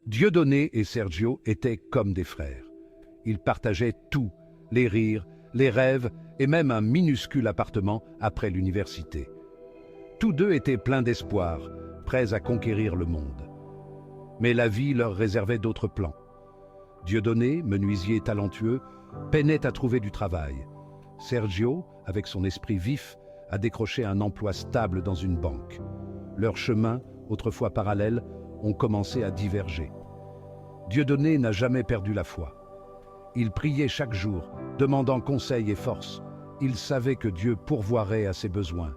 Dieudonné et Sergio étaient comme des frères. Ils partageaient tout, les rires, les rêves et même un minuscule appartement après l'université. Tous deux étaient pleins d'espoir, prêts à conquérir le monde. Mais la vie leur réservait d'autres plans. Dieudonné, menuisier talentueux, peinait à trouver du travail. Sergio, avec son esprit vif, a décroché un emploi stable dans une banque. Leurs chemins, autrefois parallèles, ont commencé à diverger. Dieudonné n'a jamais perdu la foi. Il priait chaque jour, demandant conseil et force. Il savait que Dieu pourvoirait à ses besoins.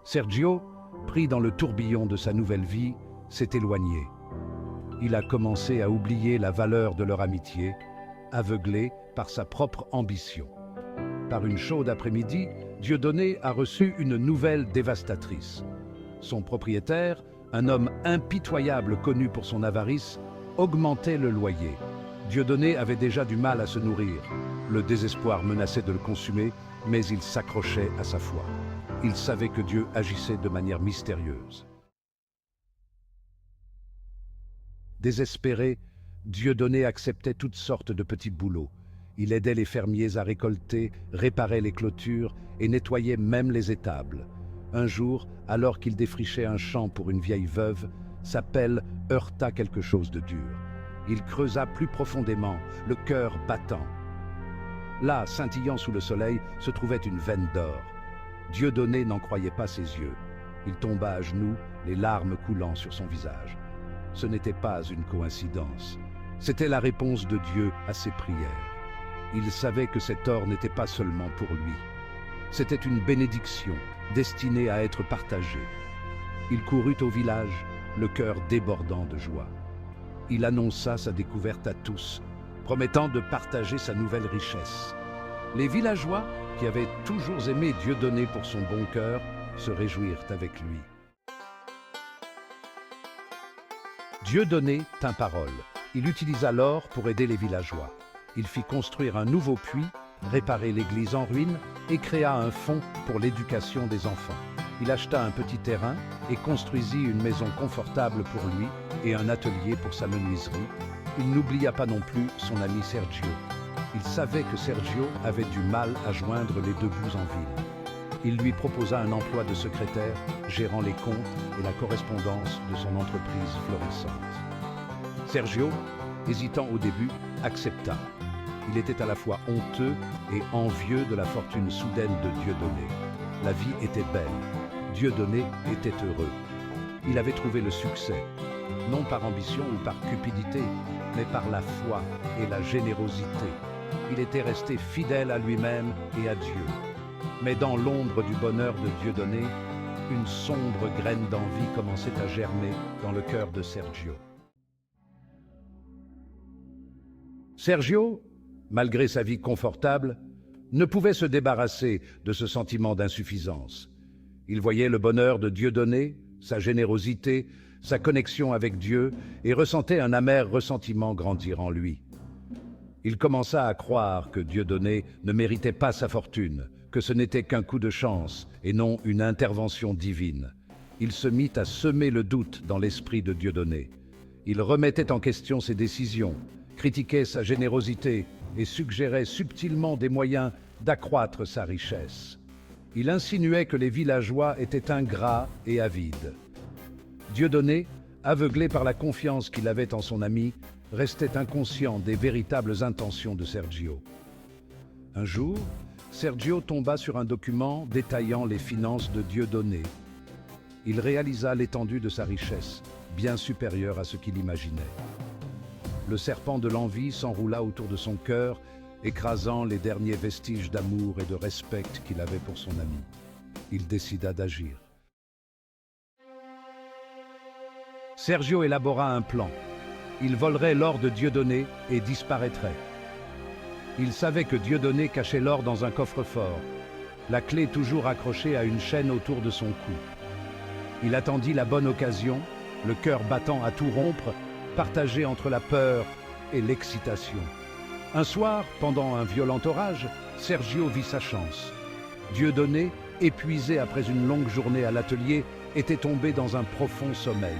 Sergio, pris dans le tourbillon de sa nouvelle vie, s'est éloigné. Il a commencé à oublier la valeur de leur amitié, aveuglé par sa propre ambition. Par une chaude après-midi, Dieudonné a reçu une nouvelle dévastatrice. Son propriétaire, un homme impitoyable connu pour son avarice, augmentait le loyer. Dieudonné avait déjà du mal à se nourrir. Le désespoir menaçait de le consumer, mais il s'accrochait à sa foi. Il savait que Dieu agissait de manière mystérieuse. Désespéré, Dieudonné acceptait toutes sortes de petits boulots. Il aidait les fermiers à récolter, réparait les clôtures et nettoyait même les étables. Un jour, alors qu'il défrichait un champ pour une vieille veuve, sa pelle heurta quelque chose de dur. Il creusa plus profondément, le cœur battant. Là, scintillant sous le soleil, se trouvait une veine d'or. Dieudonné n'en croyait pas ses yeux. Il tomba à genoux, les larmes coulant sur son visage. Ce n'était pas une coïncidence. C'était la réponse de Dieu à ses prières. Il savait que cet or n'était pas seulement pour lui. C'était une bénédiction, destinée à être partagée. Il courut au village, le cœur débordant de joie. Il annonça sa découverte à tous, promettant de partager sa nouvelle richesse. Les villageois, qui avaient toujours aimé Dieudonné pour son bon cœur, se réjouirent avec lui. Dieudonné tint parole. Il utilisa l'or pour aider les villageois. Il fit construire un nouveau puits, réparer l'église en ruine et créa un fonds pour l'éducation des enfants. Il acheta un petit terrain et construisit une maison confortable pour lui et un atelier pour sa menuiserie. Il n'oublia pas non plus son ami Sergio. Il savait que Sergio avait du mal à joindre les deux bouts en ville. Il lui proposa un emploi de secrétaire, gérant les comptes et la correspondance de son entreprise florissante. Sergio, hésitant au début, accepta. Il était à la fois honteux et envieux de la fortune soudaine de Dieudonné. La vie était belle. Dieudonné était heureux. Il avait trouvé le succès, non par ambition ou par cupidité, mais par la foi et la générosité. Il était resté fidèle à lui-même et à Dieu. Mais dans l'ombre du bonheur de Dieudonné, une sombre graine d'envie commençait à germer dans le cœur de Sergio. Sergio, malgré sa vie confortable, ne pouvait se débarrasser de ce sentiment d'insuffisance. Il voyait le bonheur de Dieudonné, sa générosité, sa connexion avec Dieu, et ressentait un amer ressentiment grandir en lui. Il commença à croire que Dieudonné ne méritait pas sa fortune, que ce n'était qu'un coup de chance et non une intervention divine. Il se mit à semer le doute dans l'esprit de Dieudonné. Il remettait en question ses décisions, critiquait sa générosité et suggérait subtilement des moyens d'accroître sa richesse. Il insinuait que les villageois étaient ingrats et avides. Dieudonné, aveuglé par la confiance qu'il avait en son ami, restait inconscient des véritables intentions de Sergio. Un jour, Sergio tomba sur un document détaillant les finances de Dieudonné. Il réalisa l'étendue de sa richesse, bien supérieure à ce qu'il imaginait. Le serpent de l'envie s'enroula autour de son cœur, écrasant les derniers vestiges d'amour et de respect qu'il avait pour son ami. Il décida d'agir. Sergio élabora un plan. Il volerait l'or de Dieudonné et disparaîtrait. Il savait que Dieudonné cachait l'or dans un coffre-fort, la clé toujours accrochée à une chaîne autour de son cou. Il attendit la bonne occasion, le cœur battant à tout rompre, partagé entre la peur et l'excitation. Un soir, pendant un violent orage, Sergio vit sa chance. Dieudonné, épuisé après une longue journée à l'atelier, était tombé dans un profond sommeil.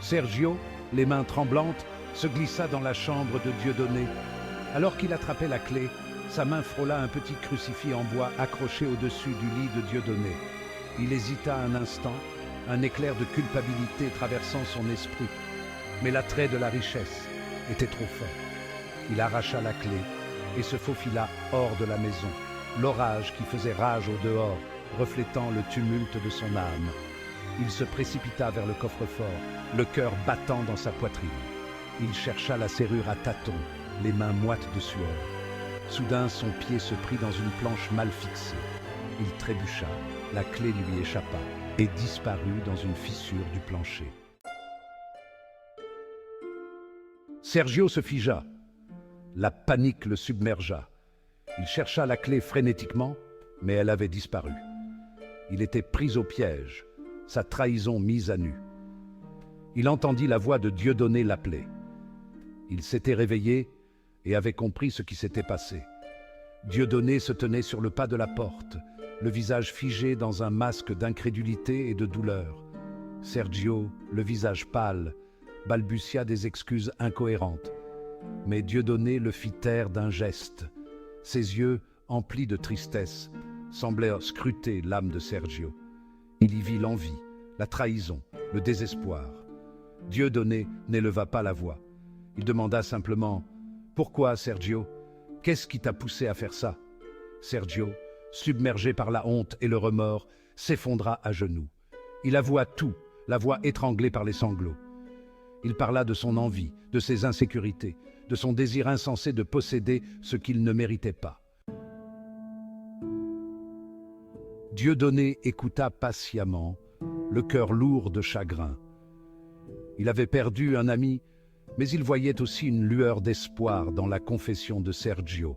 Sergio, les mains tremblantes, se glissa dans la chambre de Dieudonné. Alors qu'il attrapait la clé, sa main frôla un petit crucifix en bois accroché au-dessus du lit de Dieudonné. Il hésita un instant, un éclair de culpabilité traversant son esprit. Mais l'attrait de la richesse était trop fort. Il arracha la clé et se faufila hors de la maison, l'orage qui faisait rage au dehors, reflétant le tumulte de son âme. Il se précipita vers le coffre-fort, le cœur battant dans sa poitrine. Il chercha la serrure à tâtons, les mains moites de sueur. Soudain, son pied se prit dans une planche mal fixée. Il trébucha, la clé lui échappa et disparut dans une fissure du plancher. Sergio se figea. La panique le submergea. Il chercha la clé frénétiquement, mais elle avait disparu. Il était pris au piège, sa trahison mise à nu. Il entendit la voix de Dieudonné l'appeler. Il s'était réveillé et avait compris ce qui s'était passé. Dieudonné se tenait sur le pas de la porte, le visage figé dans un masque d'incrédulité et de douleur. Sergio, le visage pâle, balbutia des excuses incohérentes. Mais Dieudonné le fit taire d'un geste. Ses yeux, emplis de tristesse, semblaient scruter l'âme de Sergio. Il y vit l'envie, la trahison, le désespoir. Dieudonné n'éleva pas la voix. Il demanda simplement « Pourquoi, Sergio? Qu'est-ce qui t'a poussé à faire ça ?» Sergio, submergé par la honte et le remords, s'effondra à genoux. Il avoua tout, la voix étranglée par les sanglots. Il parla de son envie, de ses insécurités, de son désir insensé de posséder ce qu'il ne méritait pas. Dieudonné écouta patiemment, le cœur lourd de chagrin. Il avait perdu un ami, mais il voyait aussi une lueur d'espoir dans la confession de Sergio.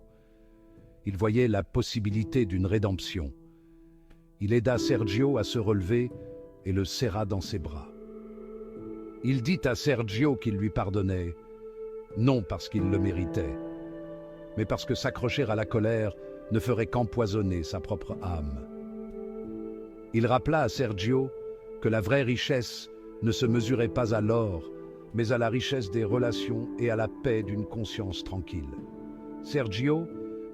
Il voyait la possibilité d'une rédemption. Il aida Sergio à se relever et le serra dans ses bras. Il dit à Sergio qu'il lui pardonnait, non parce qu'il le méritait, mais parce que s'accrocher à la colère ne ferait qu'empoisonner sa propre âme. Il rappela à Sergio que la vraie richesse ne se mesurait pas à l'or, mais à la richesse des relations et à la paix d'une conscience tranquille. Sergio,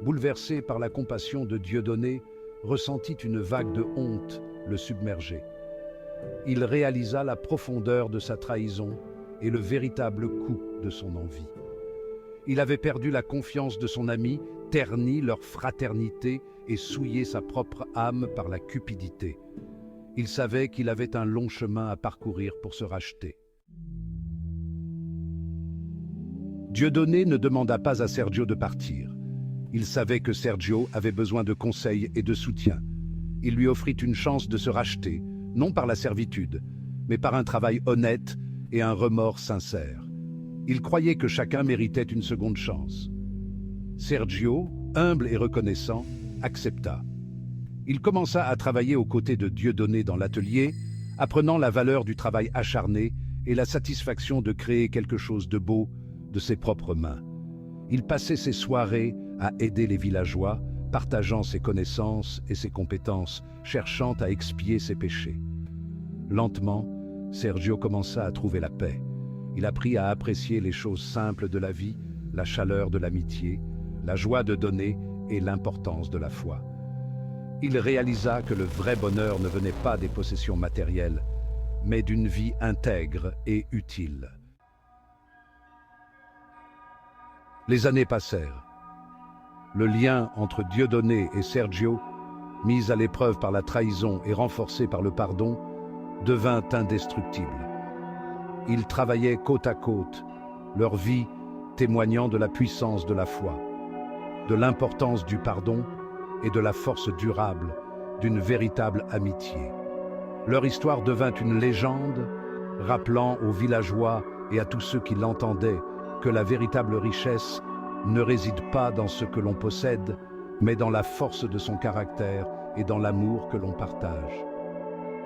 bouleversé par la compassion de Dieudonné, ressentit une vague de honte le submerger. Il réalisa la profondeur de sa trahison et le véritable coût de son envie. Il avait perdu la confiance de son ami, terni leur fraternité et souillé sa propre âme par la cupidité. Il savait qu'il avait un long chemin à parcourir pour se racheter. Dieudonné ne demanda pas à Sergio de partir. Il savait que Sergio avait besoin de conseils et de soutien. Il lui offrit une chance de se racheter, non par la servitude, mais par un travail honnête et un remords sincère. Il croyait que chacun méritait une seconde chance. Sergio, humble et reconnaissant, accepta. Il commença à travailler aux côtés de Dieudonné dans l'atelier, apprenant la valeur du travail acharné et la satisfaction de créer quelque chose de beau de ses propres mains. Il passait ses soirées à aider les villageois, partageant ses connaissances et ses compétences, cherchant à expier ses péchés. Lentement, Sergio commença à trouver la paix. Il apprit à apprécier les choses simples de la vie, la chaleur de l'amitié, la joie de donner et l'importance de la foi. Il réalisa que le vrai bonheur ne venait pas des possessions matérielles, mais d'une vie intègre et utile. Les années passèrent. Le lien entre Dieudonné et Sergio, mis à l'épreuve par la trahison et renforcé par le pardon, devint indestructible. Ils travaillaient côte à côte, leur vie témoignant de la puissance de la foi, de l'importance du pardon et de la force durable d'une véritable amitié. Leur histoire devint une légende, rappelant aux villageois et à tous ceux qui l'entendaient que la véritable richesse ne réside pas dans ce que l'on possède, mais dans la force de son caractère et dans l'amour que l'on partage.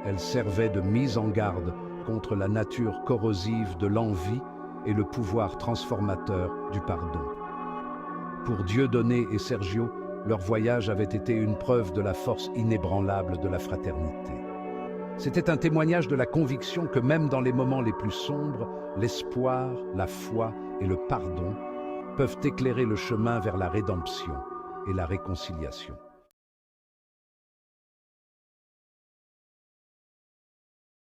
Elle servait de mise en garde contre la nature corrosive de l'envie et le pouvoir transformateur du pardon. Pour Dieudonné et Sergio, leur voyage avait été une preuve de la force inébranlable de la fraternité. C'était un témoignage de la conviction que même dans les moments les plus sombres, l'espoir, la foi et le pardon peuvent éclairer le chemin vers la rédemption et la réconciliation.